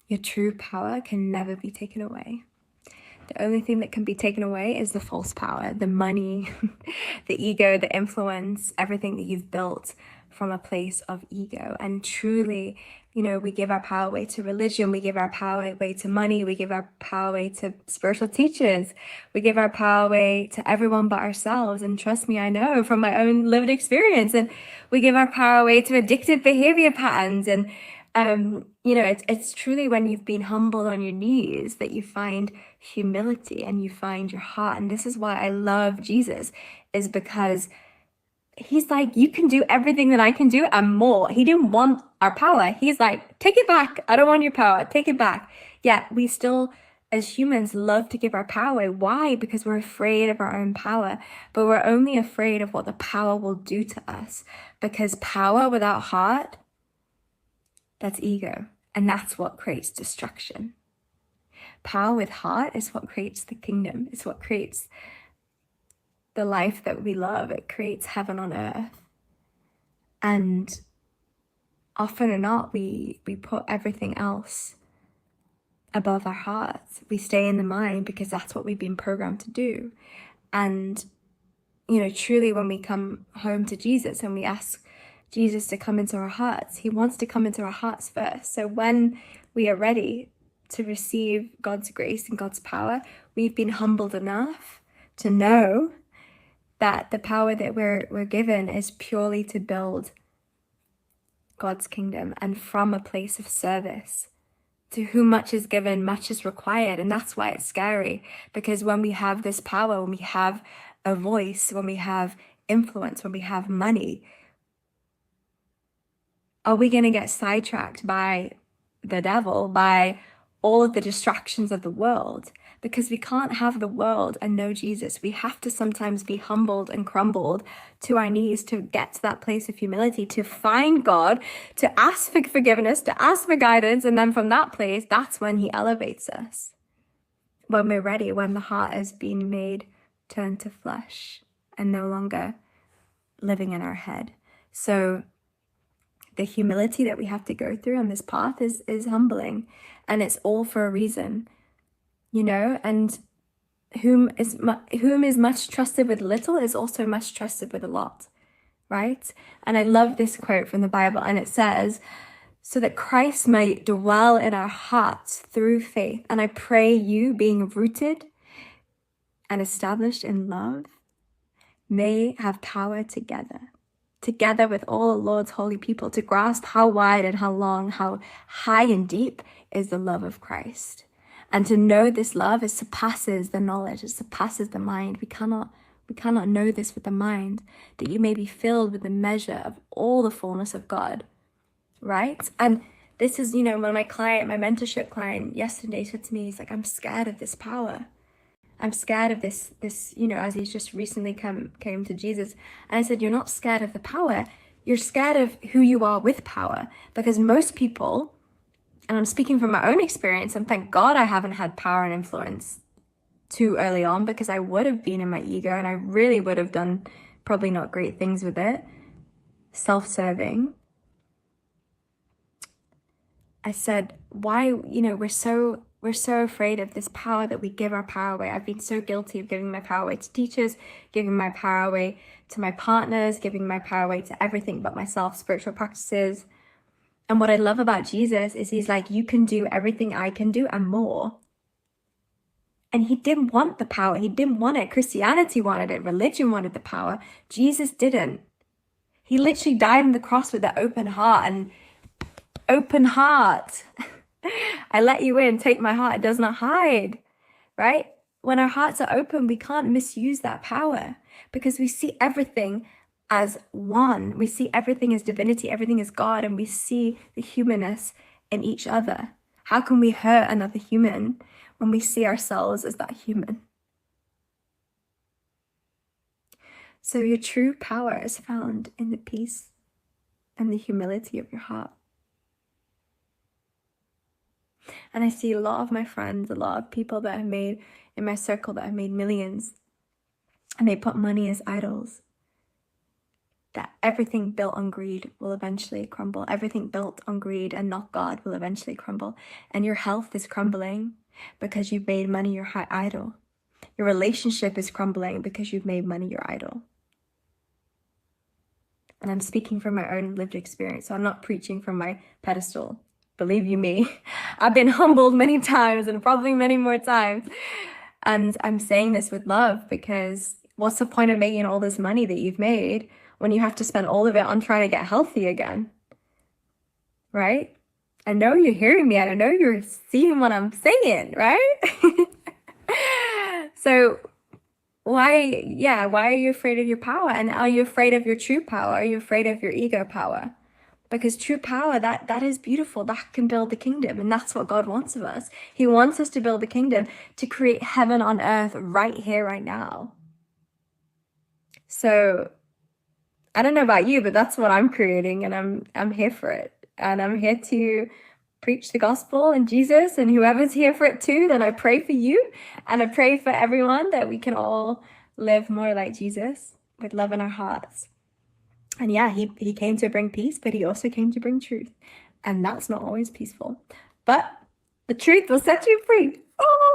Your true power can never be taken away. The only thing that can be taken away is the false power, the money, the ego, the influence, everything that you've built from a place of ego. And truly, we give our power away to religion, we give our power away to money, we give our power away to spiritual teachers, we give our power away to everyone but ourselves. And trust me, I know from my own lived experience. And we give our power away to addictive behavior patterns. And it's truly when you've been humbled on your knees that you find humility and you find your heart. And this is why I love Jesus, is because he's like, you can do everything that I can do and more. He didn't want our power. He's like, take it back. I don't want your power. Take it back. Yet we still, as humans, love to give our power away. Why? Because we're afraid of our own power. But we're only afraid of what the power will do to us. Because power without heart, that's ego. And that's what creates destruction. Power with heart is what creates the kingdom. It's what creates the life that we love. It creates heaven on earth. And often or not, we put everything else above our hearts. We stay in the mind because that's what we've been programmed to do. And, truly when we come home to Jesus and we ask Jesus to come into our hearts, he wants to come into our hearts first. So when we are ready to receive God's grace and God's power, we've been humbled enough to know that the power that we're given is purely to build God's kingdom, and from a place of service. To whom much is given, much is required. And that's why it's scary, because when we have this power, when we have a voice, when we have influence, when we have money, are we going to get sidetracked by the devil, by all of the distractions of the world? Because we can't have the world and know Jesus. We have to sometimes be humbled and crumbled to our knees to get to that place of humility, to find God, to ask for forgiveness, to ask for guidance. And then from that place, that's when he elevates us. When we're ready, when the heart has been made turned to flesh and no longer living in our head. So the humility that we have to go through on this path is humbling, and it's all for a reason, and whom is much trusted with little is also much trusted with a lot, right? And I love this quote from the Bible, and it says, so that Christ might dwell in our hearts through faith. And I pray you, being rooted and established in love, may have power together with all the Lord's holy people, to grasp how wide and how long, how high and deep is the love of Christ. And to know this love, it surpasses the knowledge, it surpasses the mind. We cannot know this with the mind, that you may be filled with the measure of all the fullness of God, right? And this is, when my mentorship client yesterday said to me, he's like, I'm scared of this power. I'm scared of this, as he's just recently came to Jesus. And I said, you're not scared of the power. You're scared of who you are with power. Because most people, and I'm speaking from my own experience, and thank God I haven't had power and influence too early on, because I would have been in my ego and I really would have done probably not great things with it. Self-serving. I said, why, we're so afraid of this power that we give our power away. I've been so guilty of giving my power away to teachers, giving my power away to my partners, giving my power away to everything but myself, spiritual practices. And what I love about Jesus is he's like, you can do everything I can do and more. And he didn't want the power. He didn't want it. Christianity wanted it. Religion wanted the power. Jesus didn't. He literally died on the cross with that open heart. And open heart. I let you in, take my heart, it does not hide, right? When our hearts are open, we can't misuse that power, because we see everything as one. We see everything as divinity, everything is God, and we see the humanness in each other. How can we hurt another human when we see ourselves as that human? So your true power is found in the peace and the humility of your heart. And I see a lot of my friends, a lot of people that have made in my circle that have made millions, and they put money as idols. that everything built on greed will eventually crumble. Everything built on greed and not God will eventually crumble. And your health is crumbling because you've made money your idol. Your relationship is crumbling because you've made money your idol. And I'm speaking from my own lived experience, so I'm not preaching from my pedestal. Believe you me, I've been humbled many times and probably many more times. And I'm saying this with love, because what's the point of making all this money that you've made when you have to spend all of it on trying to get healthy again? Right? I know you're hearing me, and I know you're seeing what I'm saying, right? So why are you afraid of your power? And are you afraid of your true power? Are you afraid of your ego power? Because true power, that is beautiful. That can build the kingdom. And that's what God wants of us. He wants us to build the kingdom, to create heaven on earth right here, right now. So I don't know about you, but that's what I'm creating, and I'm here for it. And I'm here to preach the gospel and Jesus, and whoever's here for it too, then I pray for you, and I pray for everyone that we can all live more like Jesus with love in our hearts. And yeah, he came to bring peace, but he also came to bring truth. And that's not always peaceful. But the truth will set you free. Oh!